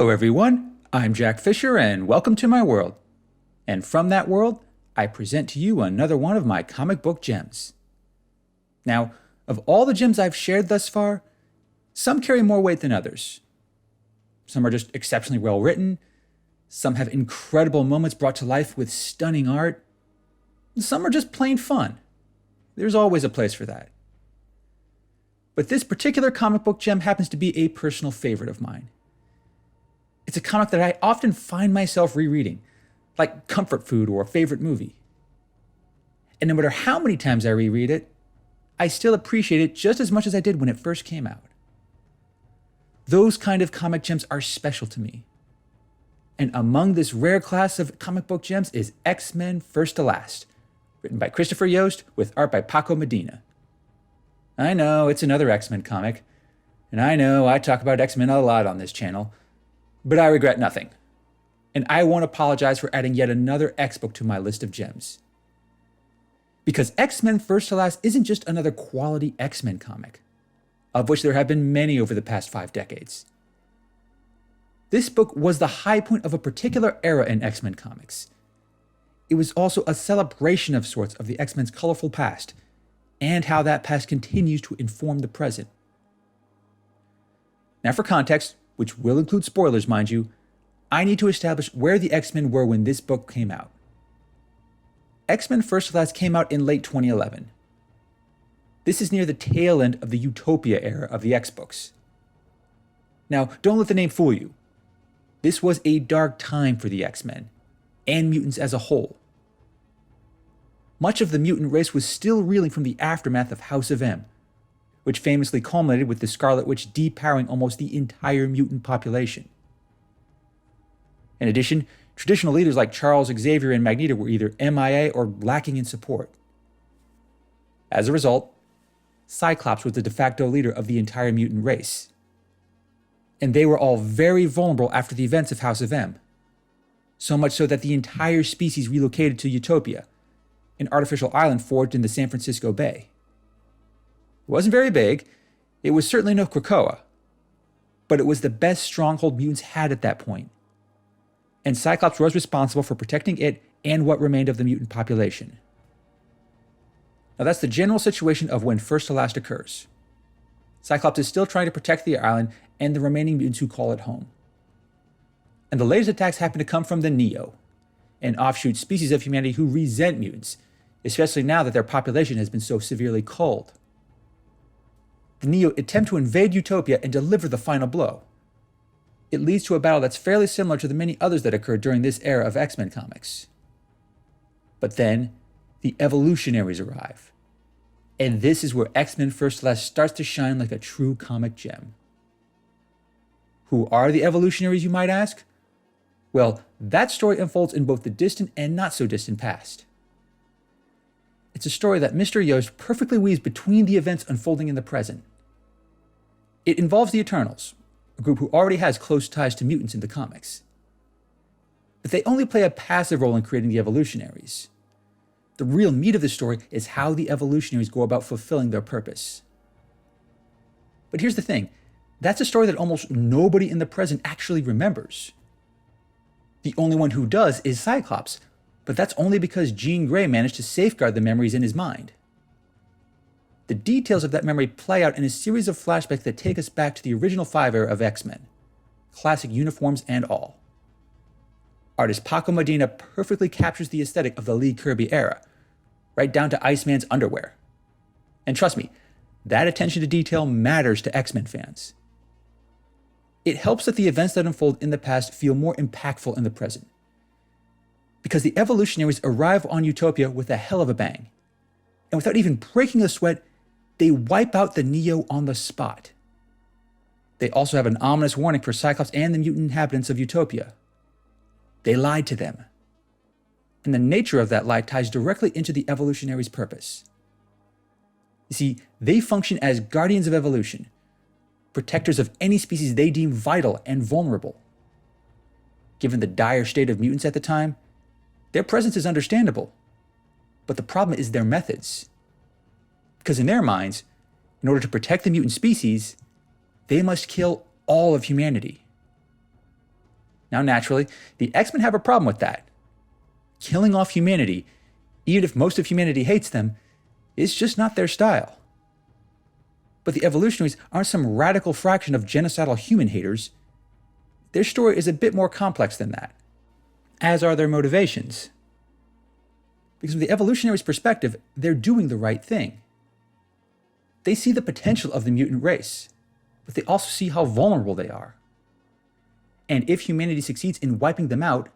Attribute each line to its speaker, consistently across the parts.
Speaker 1: Hello everyone, I'm Jack Fisher and welcome to my world. And from that world, I present to you another one of my comic book gems. Now, of all the gems I've shared thus far, some carry more weight than others. Some are just exceptionally well written, some have incredible moments brought to life with stunning art, and some are just plain fun. There's always a place for that. But this particular comic book gem happens to be a personal favorite of mine. It's a comic that I often find myself rereading, like comfort food or a favorite movie. And no matter how many times I reread it, I still appreciate it just as much as I did when it first came out. Those kind of comic gems are special to me. And among this rare class of comic book gems is X-Men First to Last, written by Christopher Yost with art by Paco Medina. I know it's another X-Men comic, and I know I talk about X-Men a lot on this channel, but I regret nothing. And I won't apologize for adding yet another X-book to my list of gems. Because X-Men First to Last isn't just another quality X-Men comic, of which there have been many over the past 5 decades. This book was the high point of a particular era in X-Men comics. It was also a celebration of sorts of the X-Men's colorful past, and how that past continues to inform the present. Now for context, which will include spoilers, mind you, I need to establish where the X-Men were when this book came out. X-Men First to Last came out in late 2011. This is near the tail end of the Utopia era of the X-books. Now, don't let the name fool you. This was a dark time for the X-Men, and mutants as a whole. Much of the mutant race was still reeling from the aftermath of House of M, which famously culminated with the Scarlet Witch depowering almost the entire mutant population. In addition, traditional leaders like Charles Xavier and Magneto were either MIA or lacking in support. As a result, Cyclops was the de facto leader of the entire mutant race. And they were all very vulnerable after the events of House of M. So much so that the entire species relocated to Utopia, an artificial island forged in the San Francisco Bay. It wasn't very big, it was certainly no Krakoa, but it was the best stronghold mutants had at that point. And Cyclops was responsible for protecting it and what remained of the mutant population. Now that's the general situation of when First to Last occurs. Cyclops is still trying to protect the island and the remaining mutants who call it home. And the latest attacks happen to come from the Neo, an offshoot species of humanity who resent mutants, especially now that their population has been so severely culled. The Neo attempt to invade Utopia and deliver the final blow. It leads to a battle that's fairly similar to the many others that occurred during this era of X-Men comics. But then, the Evolutionaries arrive. And this is where X-Men First to Last starts to shine like a true comic gem. Who are the Evolutionaries, you might ask? Well, that story unfolds in both the distant and not so distant past. It's a story that Mr. Yost perfectly weaves between the events unfolding in the present. It involves the Eternals, a group who already has close ties to mutants in the comics. But they only play a passive role in creating the Evolutionaries. The real meat of the story is how the Evolutionaries go about fulfilling their purpose. But here's the thing, that's a story that almost nobody in the present actually remembers. The only one who does is Cyclops, but that's only because Jean Grey managed to safeguard the memories in his mind. The details of that memory play out in a series of flashbacks that take us back to the original 5 era of X-Men, classic uniforms and all. Artist Paco Medina perfectly captures the aesthetic of the Lee Kirby era, right down to Iceman's underwear. And trust me, that attention to detail matters to X-Men fans. It helps that the events that unfold in the past feel more impactful in the present. Because the Evolutionaries arrive on Utopia with a hell of a bang. And without even breaking a sweat, they wipe out the Neo on the spot. They also have an ominous warning for Cyclops and the mutant inhabitants of Utopia. They lied to them. And the nature of that lie ties directly into the Evolutionaries' purpose. You see, they function as guardians of evolution, protectors of any species they deem vital and vulnerable. Given the dire state of mutants at the time, their presence is understandable. But the problem is their methods. Because in their minds, in order to protect the mutant species, they must kill all of humanity. Now, naturally, the X-Men have a problem with that. Killing off humanity, even if most of humanity hates them, is just not their style. But the Evolutionaries aren't some radical fraction of genocidal human haters. Their story is a bit more complex than that, as are their motivations. Because from the Evolutionaries' perspective, they're doing the right thing. They see the potential of the mutant race, but they also see how vulnerable they are. And if humanity succeeds in wiping them out,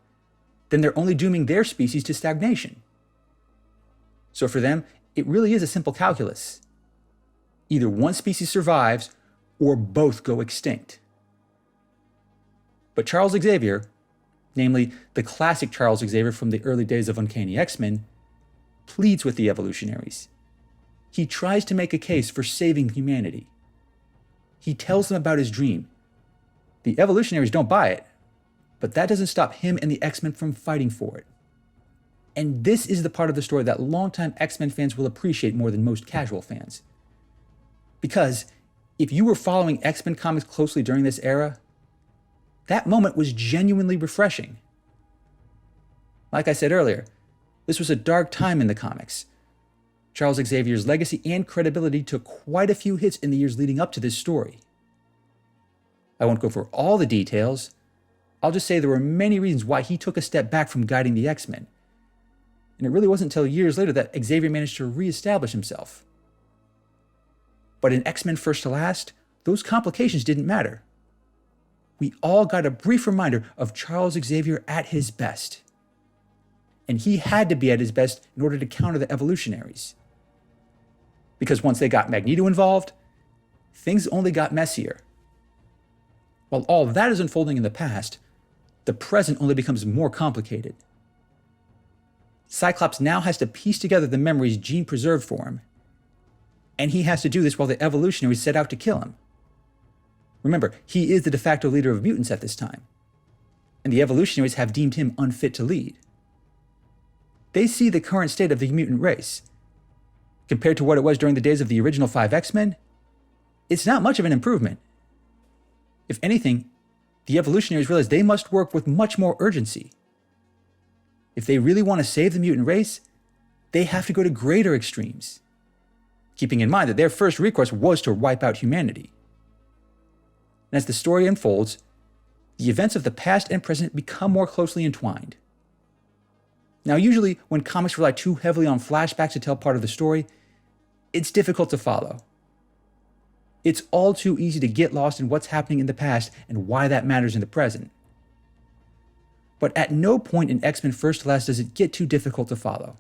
Speaker 1: then they're only dooming their species to stagnation. So for them, it really is a simple calculus. Either one species survives, or both go extinct. But Charles Xavier, namely the classic Charles Xavier from the early days of Uncanny X-Men, pleads with the Evolutionaries. He tries to make a case for saving humanity. He tells them about his dream. The Evolutionaries don't buy it, but that doesn't stop him and the X-Men from fighting for it. And this is the part of the story that longtime X-Men fans will appreciate more than most casual fans. Because if you were following X-Men comics closely during this era, that moment was genuinely refreshing. Like I said earlier, this was a dark time in the comics. Charles Xavier's legacy and credibility took quite a few hits in the years leading up to this story. I won't go for all the details. I'll just say there were many reasons why he took a step back from guiding the X-Men. And it really wasn't until years later that Xavier managed to reestablish himself. But in X-Men First to Last, those complications didn't matter. We all got a brief reminder of Charles Xavier at his best. And he had to be at his best in order to counter the Evolutionaries. Because once they got Magneto involved, things only got messier. While all that is unfolding in the past, the present only becomes more complicated. Cyclops now has to piece together the memories Jean preserved for him, and he has to do this while the Evolutionaries set out to kill him. Remember, he is the de facto leader of mutants at this time, and the Evolutionaries have deemed him unfit to lead. They see the current state of the mutant race. Compared to what it was during the days of the original 5 X-Men, it's not much of an improvement. If anything, the Evolutionaries realize they must work with much more urgency. If they really want to save the mutant race, they have to go to greater extremes, keeping in mind that their first recourse was to wipe out humanity. And as the story unfolds, the events of the past and present become more closely entwined. Now, usually when comics rely too heavily on flashbacks to tell part of the story, it's difficult to follow. It's all too easy to get lost in what's happening in the past and why that matters in the present. But at no point in X-Men First to Last does it get too difficult to follow.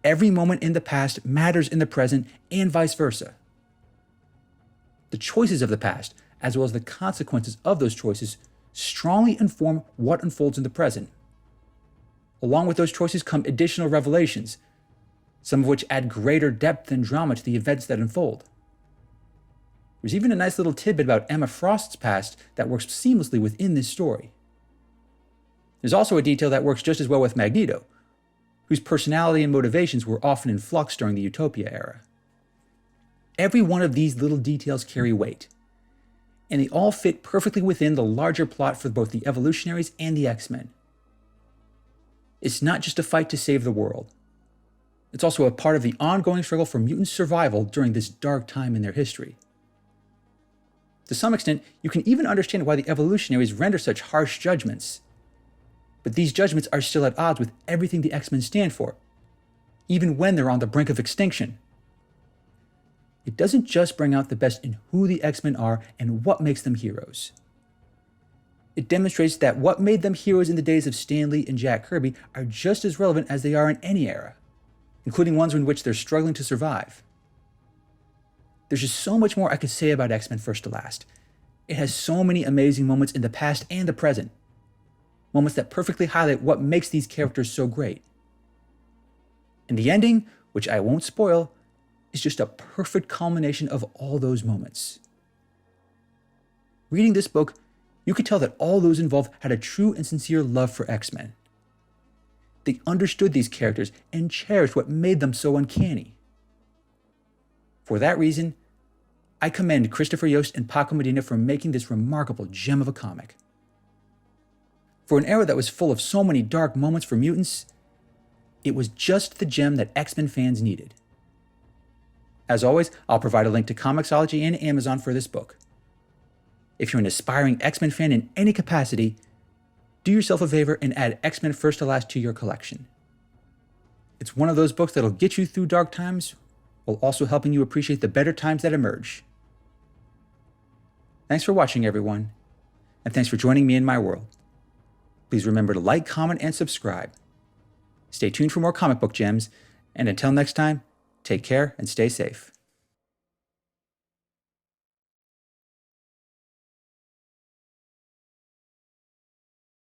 Speaker 1: Every moment in the past matters in the present and vice versa. The choices of the past, as well as the consequences of those choices, strongly inform what unfolds in the present. Along with those choices come additional revelations, some of which add greater depth and drama to the events that unfold. There's even a nice little tidbit about Emma Frost's past that works seamlessly within this story. There's also a detail that works just as well with Magneto, whose personality and motivations were often in flux during the Utopia era. Every one of these little details carry weight, and they all fit perfectly within the larger plot for both the Evolutionaries and the X-Men. It's not just a fight to save the world. It's also a part of the ongoing struggle for mutant survival during this dark time in their history. To some extent, you can even understand why the Evolutionaries render such harsh judgments. But these judgments are still at odds with everything the X-Men stand for, even when they're on the brink of extinction. It doesn't just bring out the best in who the X-Men are and what makes them heroes. It demonstrates that what made them heroes in the days of Stan Lee and Jack Kirby are just as relevant as they are in any era, including ones in which they're struggling to survive. There's just so much more I could say about X-Men First to Last. It has so many amazing moments in the past and the present. Moments that perfectly highlight what makes these characters so great. And the ending, which I won't spoil, is just a perfect culmination of all those moments. Reading this book, you could tell that all those involved had a true and sincere love for X-Men. They understood these characters and cherished what made them so uncanny. For that reason, I commend Christopher Yost and Paco Medina for making this remarkable gem of a comic. For an era that was full of so many dark moments for mutants, it was just the gem that X-Men fans needed. As always, I'll provide a link to Comixology and Amazon for this book. If you're an aspiring X-Men fan in any capacity, do yourself a favor and add X-Men First to Last to your collection. It's one of those books that'll get you through dark times while also helping you appreciate the better times that emerge. Thanks for watching, everyone, and thanks for joining me in my world. Please remember to like, comment, and subscribe. Stay tuned for more comic book gems, and until next time, take care and stay safe.